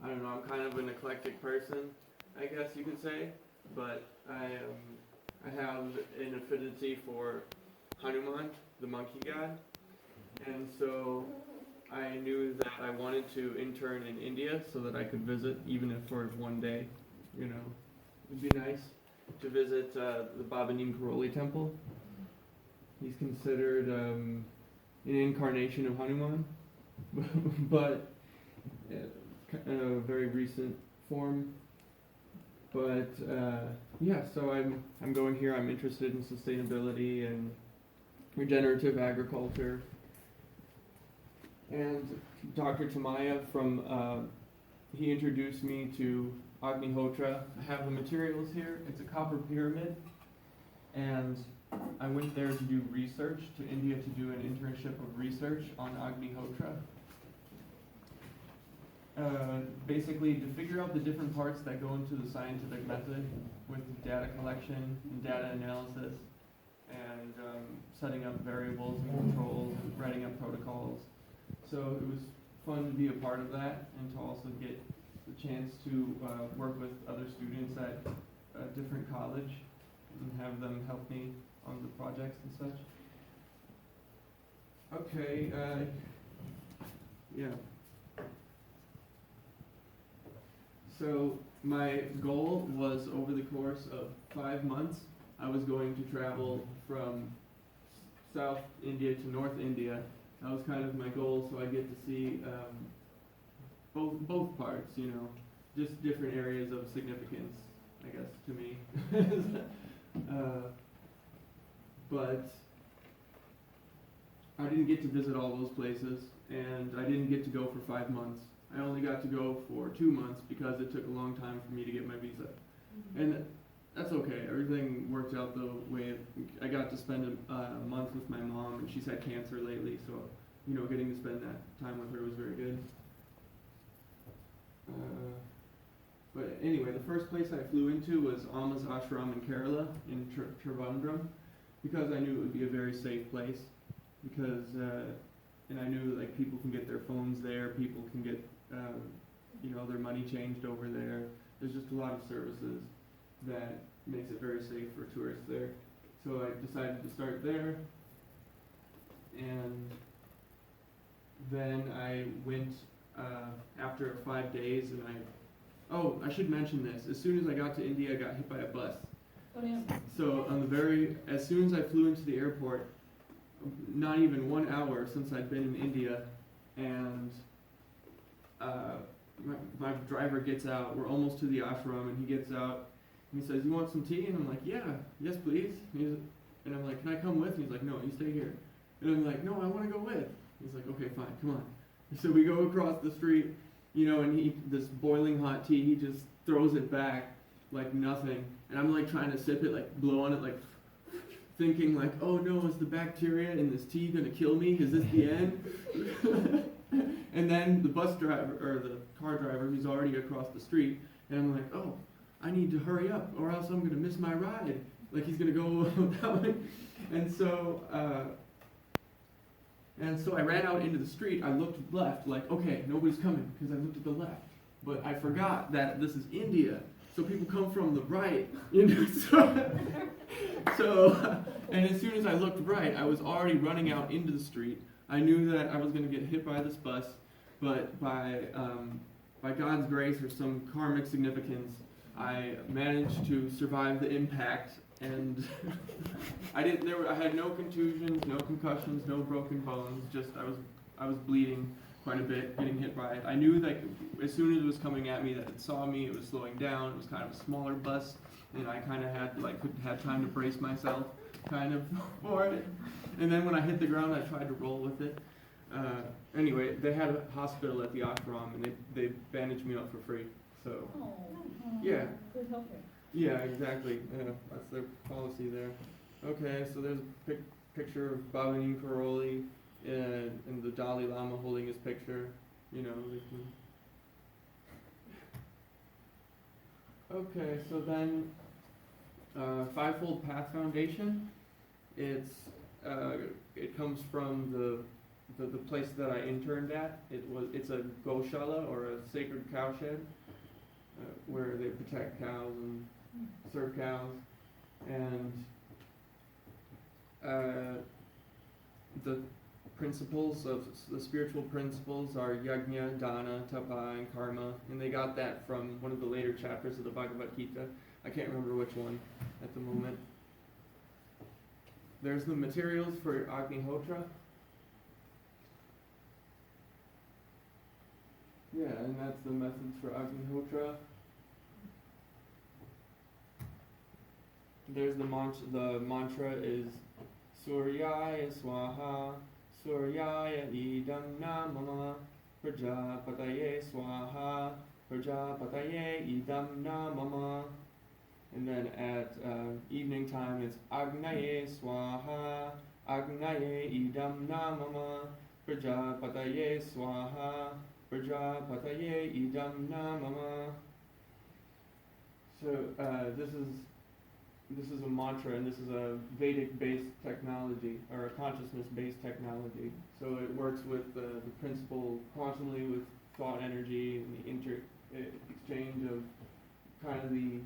I don't know, I'm kind of an eclectic person, I guess you could say, but I have an affinity for Hanuman, the monkey god, and so I knew that I wanted to intern in India so that I could visit, even if for one day, you know. It'd be nice to visit the Baba Neem Karoli temple. He's considered an incarnation of Hanuman, but a very recent form. But yeah, so I'm going here. I'm interested in sustainability and regenerative agriculture. And Dr. Tamaya he introduced me to Agnihotra. I have the materials here. It's a copper pyramid, and I went there to do research, to India to do an internship of research on Agnihotra. Basically to figure out the different parts that go into the scientific method with data collection and data analysis and setting up variables and controls and writing up protocols. So it was fun to be a part of that and to also get the chance to work with other students at a different college and have them help me on the projects and such. Okay, yeah. So my goal was over the course of 5 months, I was going to travel from South India to North India. That was kind of my goal, so I get to see both parts, you know, just different areas of significance, I guess, to me. But I didn't get to visit all those places, and I didn't get to go for 5 months. I only got to go for 2 months because it took a long time for me to get my visa. Mm-hmm. And that's okay. Everything worked out the way I got to spend a month with my mom, and she's had cancer lately, so, you know, getting to spend that time with her was very good. But anyway, the first place I flew into was Amma's ashram in Kerala, in Trivandrum, because I knew it would be a very safe place, because, and I knew like people can get their phones there, people can get, you know, their money changed over there. There's just a lot of services that makes it very safe for tourists there. So I decided to start there, and then I went after 5 days, and I should mention this. As soon as I got to India, I got hit by a bus. Oh, yeah. So as soon as I flew into the airport, not even 1 hour since I'd been in India, and my driver gets out. We're almost to the ashram, and he gets out, and he says, "You want some tea?" And I'm like, "Yeah, yes please." And I'm like, "Can I come with?" And he's like, "No, you stay here." And I'm like, "No, I want to go with." He's like, "Okay, fine, come on." So we go across the street, you know, and this boiling hot tea, he just throws it back like nothing. And I'm like trying to sip it, like blow on it, like thinking like, "Oh no, is the bacteria in this tea gonna kill me? Is this the end?" And then the bus driver, or the car driver, he's already across the street, and I'm like, "Oh, I need to hurry up or else I'm gonna miss my ride." Like he's gonna go that way. And so I ran out into the street. I looked left, like, okay, nobody's coming, because I looked at the left. But I forgot that this is India, so people come from the right, you know. So, and as soon as I looked right, I was already running out into the street. I knew that I was going to get hit by this bus, but by God's grace or some karmic significance, I managed to survive the impact, and I had no contusions, no concussions, no broken bones. Just I was bleeding quite a bit, getting hit by it. I knew that as soon as it was coming at me, that it saw me. It was slowing down. It was kind of a smaller bus, and I kind of had time to brace myself, kind of for it. And then when I hit the ground, I tried to roll with it. Anyway, they had a hospital at the ashram, and they bandaged me up for free. So, yeah. Good healthcare. Yeah, exactly. That's their policy there. Okay, so there's a picture of Baba Neem Karoli and the Dalai Lama holding his picture. You know. Okay, so then Fivefold Path Foundation. It comes from the place that I interned at, it's a goshala, or a sacred cowshed, where they protect cows and serve cows, and the principles of the spiritual principles are yajna, dana, tapa, and karma, and they got that from one of the later chapters of the Bhagavad Gita. I can't remember which one at the moment. There's the materials for Agnihotra. Yeah, and that's the methods for Agnihotra. There's the mantra. The mantra is Suryaya Swaha, Suryaya Idam Namama, Prajapataye Swaha, Prajapataye Idam Namama. And then at evening time, it's Agnaye Swaha, Agnaye Idam Namama, Prajapataye Swaha, Prajapataye Idam Namama. So this is a mantra, and this is a Vedic-based technology, or a consciousness-based technology. So it works with the principle quantumly with thought energy and the exchange of kind of the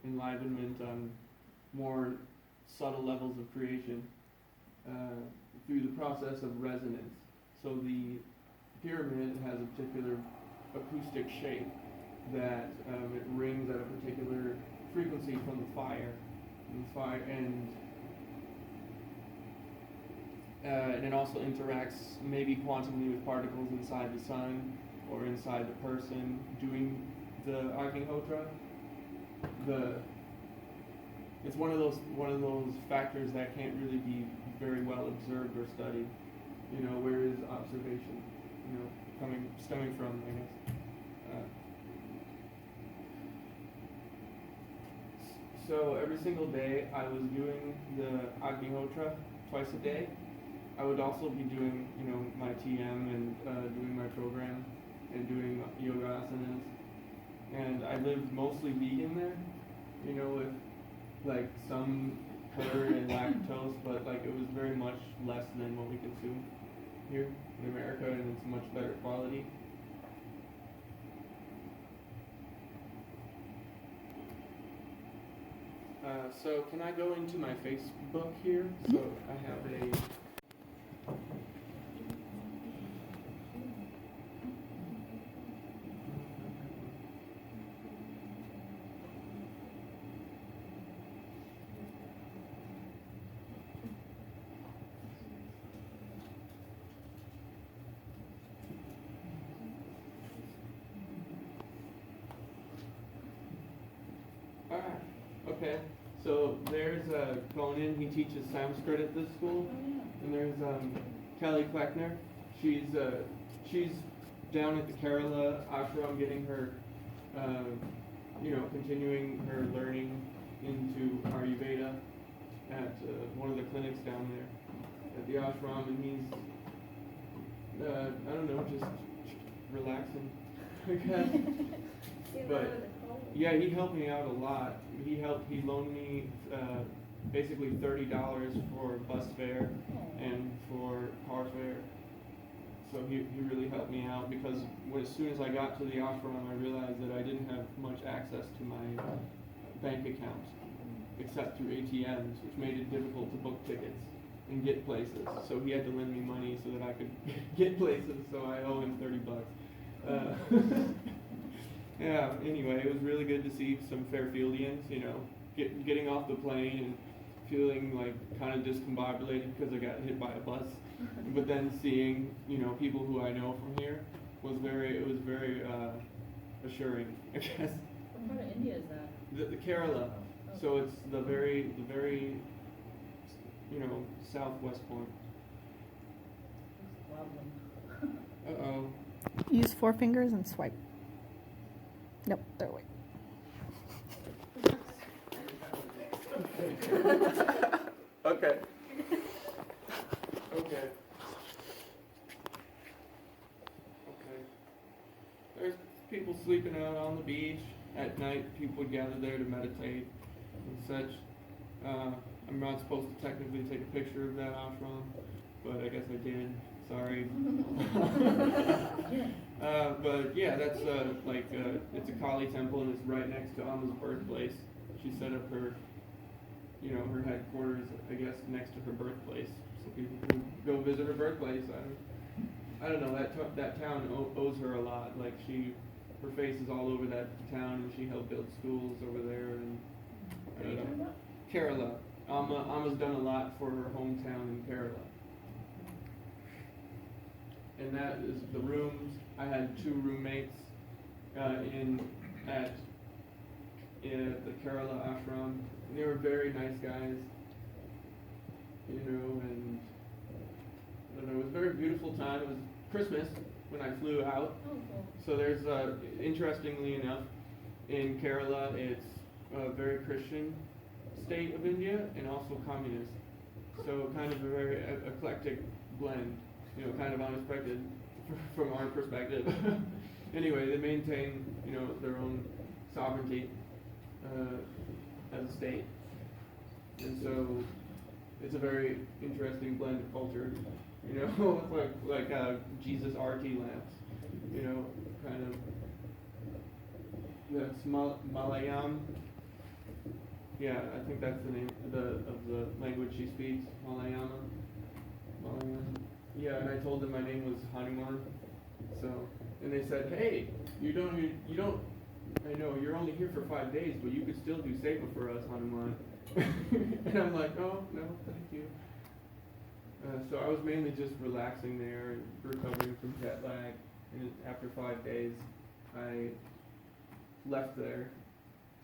enlivenment on more subtle levels of creation through the process of resonance. So the pyramid has a particular acoustic shape that it rings at a particular frequency from the fire. And it also interacts maybe quantumly with particles inside the sun or inside the person doing the Agnihotra. It's one of those factors that can't really be very well observed or studied. You know, where is observation? You know, stemming from, I guess. So every single day I was doing the Agnihotra twice a day. I would also be doing, you know, my TM and doing my program and doing yoga asanas. And I lived mostly vegan there, you know, with like some curd and lactose, but like it was very much less than what we consume here in America, and it's much better quality. So can I go into my Facebook here? So I have a okay. So there's Conan, he teaches Sanskrit at this school, and there's Kelly Kleckner. She's down at the Kerala ashram getting her, you know, continuing her learning into Ayurveda at one of the clinics down there at the ashram, and he's, I don't know, just relaxing, I guess. But yeah, he helped me out a lot. He loaned me basically $30 for bus fare and for car fare. So he really helped me out, because as soon as I got to the ashram, I realized that I didn't have much access to my bank account except through ATMs, which made it difficult to book tickets and get places. So he had to lend me money so that I could get places. So I owe him $30. Yeah, anyway, it was really good to see some Fairfieldians, you know, getting off the plane and feeling like kind of discombobulated because I got hit by a bus. But then seeing, you know, people who I know from here was very assuring, I guess. What part of India is that? The Kerala. Oh. So it's the very, you know, southwest point. It's wobbling. Uh-oh. Use 4 fingers and swipe. Nope, they're away. Okay. Okay. There's people sleeping out on the beach. At night, people would gather there to meditate and such. I'm not supposed to technically take a picture of that ashram, but I guess I did, Sorry. But yeah, that's it's a Kali temple, and it's right next to Amma's birthplace. She set up her, her headquarters, I guess, next to her birthplace, so people can go visit her birthplace. I don't know. That town owes her a lot. Like her face is all over that town, and she helped build schools over there, and I don't know. Kerala. Amma's done a lot for her hometown in Kerala. And that is the rooms. I had 2 roommates at the Kerala ashram. And they were very nice guys, and I don't know, it was a very beautiful time. It was Christmas when I flew out. Oh, cool. So there's, interestingly enough, in Kerala, it's a very Christian state of India and also communist. So kind of a very eclectic blend, kind of unexpected from our perspective. Anyway, they maintain, their own sovereignty as a state. And so it's a very interesting blend of culture, like Jesus RT lamps, kind of. That's Malayam. Yeah, I think that's the name of the language she speaks, Malayalam. Yeah, and I told them my name was Hanuman. So, and they said, hey, you don't, I know, you're only here for 5 days, but you could still do seva for us, Hanuman. And I'm like, oh, no, thank you. So I was mainly just relaxing there and recovering from jet lag. And after 5 days, I left there.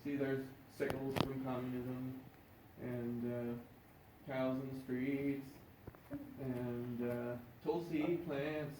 See, there's sickles from communism, and cows in the streets, and tulsi plants,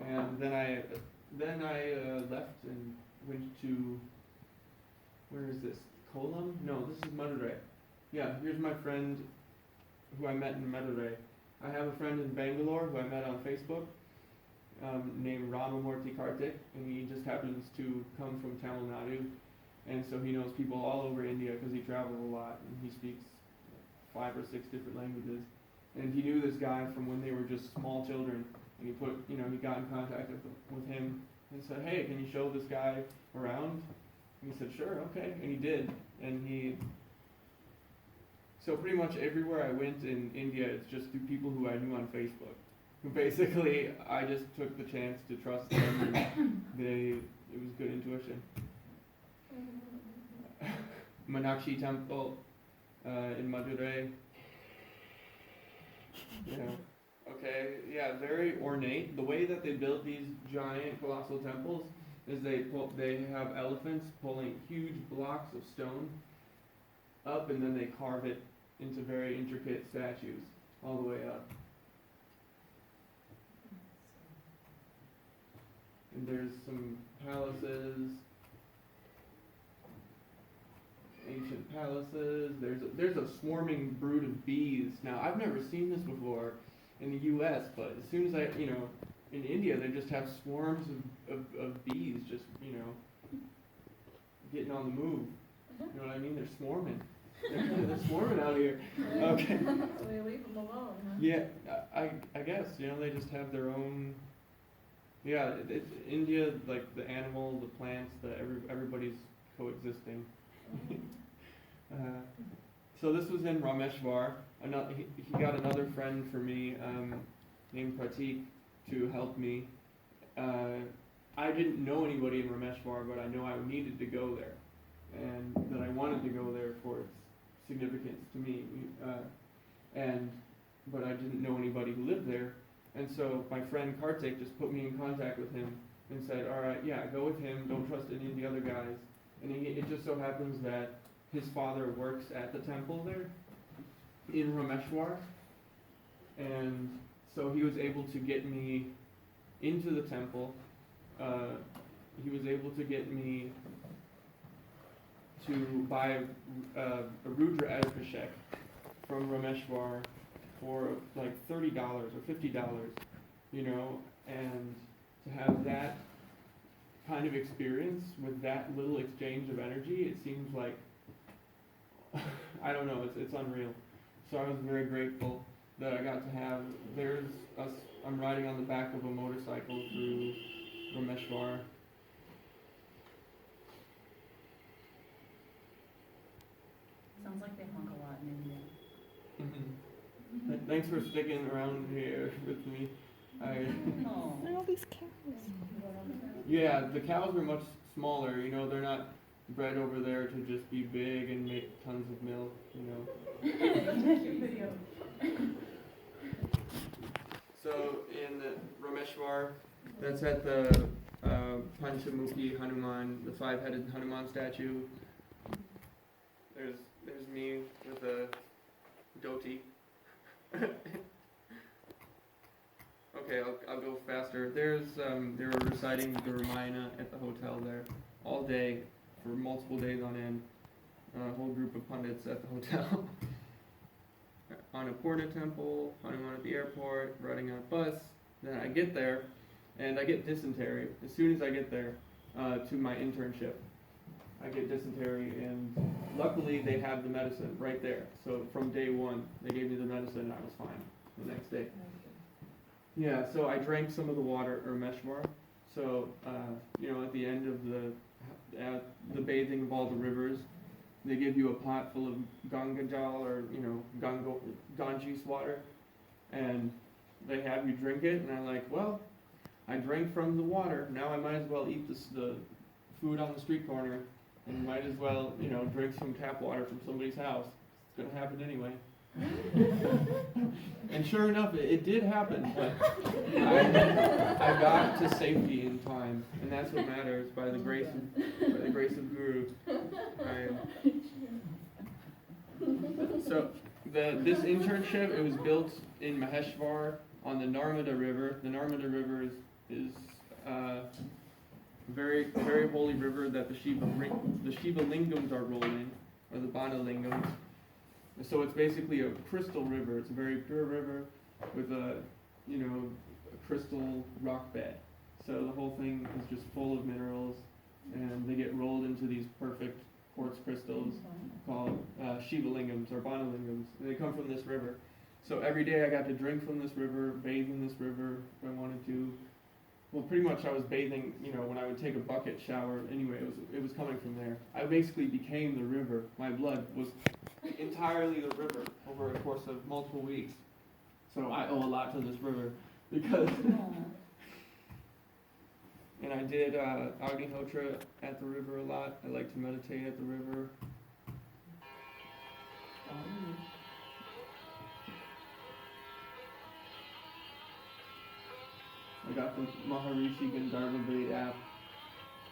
and then I left and went to, where is this? Kollam? No, this is Madurai. Yeah, here's my friend who I met in Madurai. I have a friend in Bangalore who I met on Facebook, named Ramamurthy Karthik, and he just happens to come from Tamil Nadu, and so he knows people all over India because he travels a lot, and he speaks 5 or 6 different languages. And he knew this guy from when they were just small children, and he got in contact with him and said, hey, can you show this guy around? And he said, sure, okay, and he did, so pretty much everywhere I went in India, it's just through people who I knew on Facebook, who basically, I just took the chance to trust them, and it was good intuition. Meenakshi Temple in Madurai. Okay, yeah, very ornate. The way that they build these giant colossal temples is they have elephants pulling huge blocks of stone up, and then they carve it into very intricate statues all the way up. And there's some palaces, ancient palaces. There's a swarming brood of bees. Now, I've never seen this before in the U.S., but as soon as in India, they just have swarms of bees just, getting on the move. You know what I mean? They're swarming. They're swarming out here. Okay. So they leave them alone, huh? Yeah, I guess, they just have their own. Yeah, India, like the animal, the plants, everybody's coexisting. So this was in Rameshwar. He got another friend for me named Pratik to help me. I didn't know anybody in Rameshwar, but I know I needed to go there, and that I wanted to go there for its significance to me. But I didn't know anybody who lived there, and so my friend Kartik just put me in contact with him and said, all right, yeah, go with him. Don't trust any of the other guys. And it just so happens that his father works at the temple there in Rameshwar, and so he was able to get me into the temple. He was able to get me to buy a Rudra Abhishek from Rameshwar for like $30 or $50, and to have that kind of experience with that little exchange of energy, it seems like, I don't know, it's unreal. So I was very grateful that I got to have, there's us I'm riding on the back of a motorcycle through Rameshwar. Sounds like they honk a lot in India. Thanks for sticking around here with me. Oh. Look at all these cows. Yeah, the cows are much smaller. You know, they're not bred over there to just be big and make tons of milk. You know. Video. So in Rameshwar, that's at the Panchamukhi Hanuman, the five-headed Hanuman statue. There's me with a dhoti. Okay, I'll go faster. They were reciting the Ramayana at the hotel there all day for multiple days on end. A whole group of pundits at the hotel. Annapurna temple, Hanuman at the airport, riding on a bus. Then I get there, and I get dysentery. As soon as I get there to my internship, I get dysentery, and luckily they have the medicine right there. So from day one, they gave me the medicine, and I was fine the next day. Yeah, so I drank some of the water, or Meshwar. So, you know, at the end of the bathing of all the rivers, they give you a pot full of Ganga Jal, or, you know, Ganges water, and they have you drink it, and I'm like, well, I drank from the water, now I might as well eat the food on the street corner, and might as well, you know, drink some tap water from somebody's house. It's gonna happen anyway. And sure enough, it did happen, but I got to safety in time, and that's what matters. By the grace of Guru. So this internship, it was built in Maheshwar on the Narmada River. The Narmada River is a very very holy river that the Shiva Lingams are rolled in, or the Bana Lingams. So it's basically a crystal river. It's a very pure river with a, you know, a crystal rock bed. So the whole thing is just full of minerals, and they get rolled into these perfect quartz crystals called Shiva Lingams or Bana Lingams. And they come from this river. So every day I got to drink from this river, bathe in this river if I wanted to. Well, pretty much I was bathing, you know, when I would take a bucket shower. Anyway, it was coming from there. I basically became the river. My blood was entirely the river over a course of multiple weeks. So I owe a lot to this river because. And I did Agnihotra at the river a lot. I like to meditate at the river. I got the Maharishi Gandharva Bait app.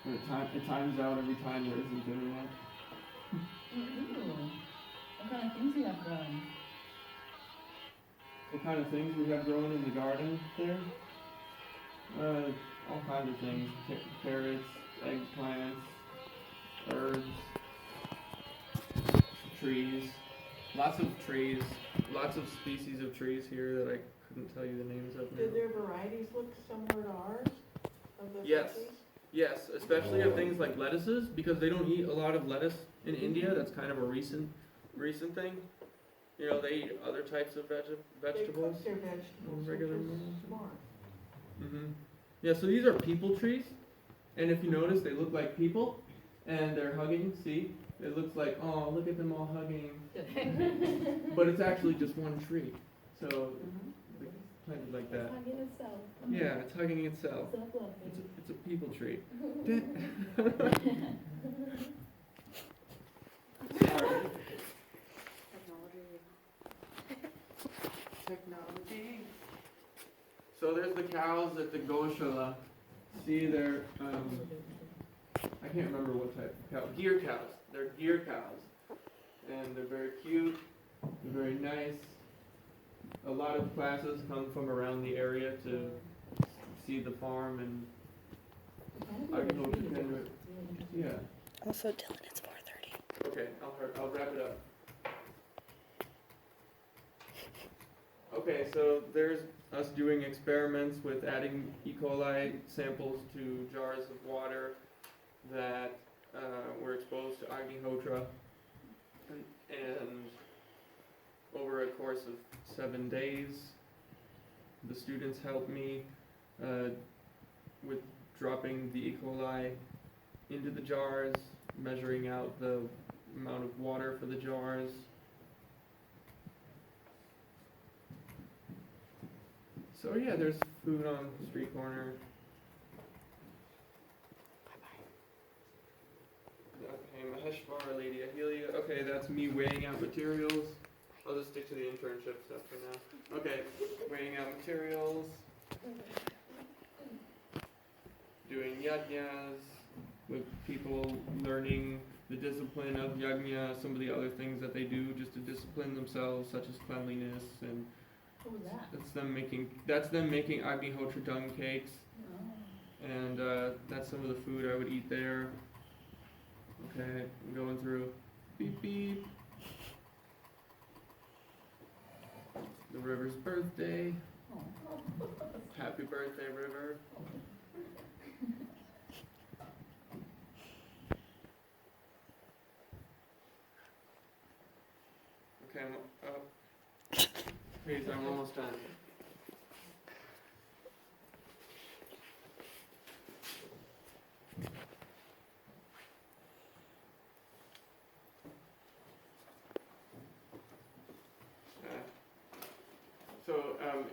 And it times out every time there isn't internet. Ooh. What kind of things you have growing? What kind of things we have growing in the garden there? All kinds of things. Carrots, eggplants, herbs, trees. Lots of trees. Lots of species of trees here that I couldn't tell you the names of now. Did their varieties look similar to ours? Of the Yes. species? Yes, especially of things like lettuces, because they don't eat a lot of lettuce in India. That's kind of a recent thing. You know, they eat other types of vegetables. They cook their vegetables, Regular which is meals. smart. Mm-hmm. Yeah, so these are people trees, and if you notice, they look like people, and they're hugging. See, it looks like, oh, look at them all hugging, but it's actually just one tree. So, kind of like that. Hugging itself. Yeah, it's hugging itself. Self-love, It's a people tree. Technology. So there's the cows at the Goshala. See, they're I can't remember what type of cow. Gyr cows. They're gyr cows, and they're very cute. They're very nice. A lot of classes come from around the area to see the farm, and I can hope you can. Yeah. Also, Dylan, it's 4:30. Okay, I'll wrap it up. Okay, so there's us doing experiments with adding E. coli samples to jars of water that were exposed to Agnihotra, and over a course of 7 days, The students helped me with dropping the E. coli into the jars, measuring out the amount of water for the jars. So yeah, there's food on the street corner. Okay, Maheshwar, Lady Ahelia. Okay, that's me weighing out materials. I'll just stick to the internship stuff for now. Okay, weighing out materials. Doing yajnas with people, learning the discipline of yajna, some of the other things that they do just to discipline themselves, such as cleanliness, and What was that? that's them making Agnihotra dung cakes, Oh. and that's some of the food I would eat there. Okay, I'm going through. Beep beep. The river's birthday. Oh. Happy birthday, River. Okay, please, I'm almost done. So,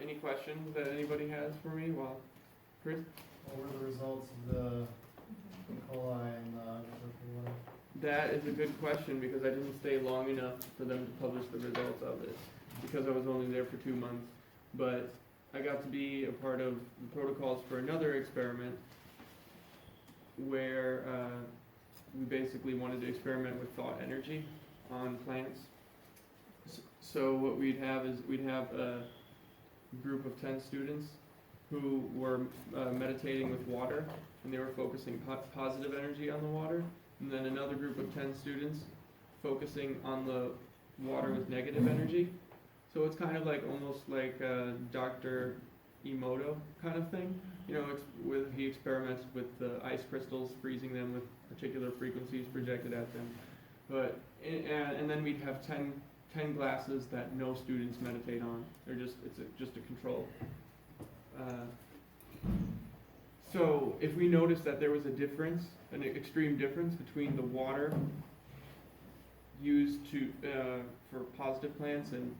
any questions that anybody has for me? Well, Chris? What were the results of the E. coli and the water? That is a good question because I didn't stay long enough for them to publish the results of it because I was only there for 2 months. But I got to be a part of the protocols for another experiment where we basically wanted to experiment with thought energy on plants. So what we'd have is we'd have a group of 10 students who were meditating with water, and they were focusing positive energy on the water, and then another group of 10 students focusing on the water with negative energy. So it's kind of like almost like Dr. Emoto kind of thing. You know, he experiments with the ice crystals, freezing them with particular frequencies projected at them. But and then we'd have 10 glasses that no students meditate on. It's just a control. So if we noticed that there was a difference, an extreme difference between the water used for positive plants and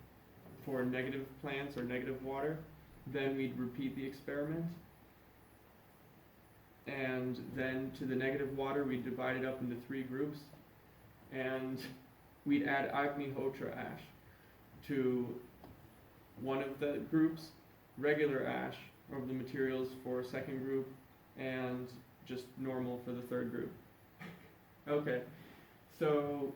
for negative plants or negative water, then we'd repeat the experiment. And then to the negative water, we'd divide it up into 3 groups, and we'd add Agnihotra ash to one of the groups, regular ash of the materials for a second group, and just normal for the third group. Okay, so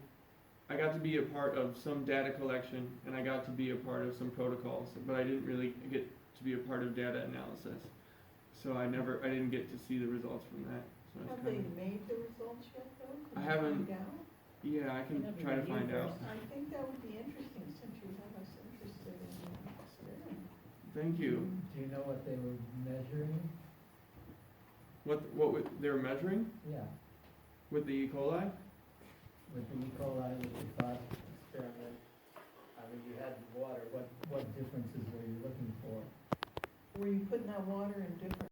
I got to be a part of some data collection, and I got to be a part of some protocols, but I didn't really get to be a part of data analysis. So I didn't get to see the results from that. So Have it's they kind of, made the results yet, though? Can I you haven't- find out? yeah, I can try to find out. I think that would be interesting since you have us interested in the experiment. Thank you. Do you know what they were measuring? What they were measuring Yeah, with the E. coli? with the E. coli, with the thought experiment. I mean, you had water, what differences were you looking for? Were you putting that water in different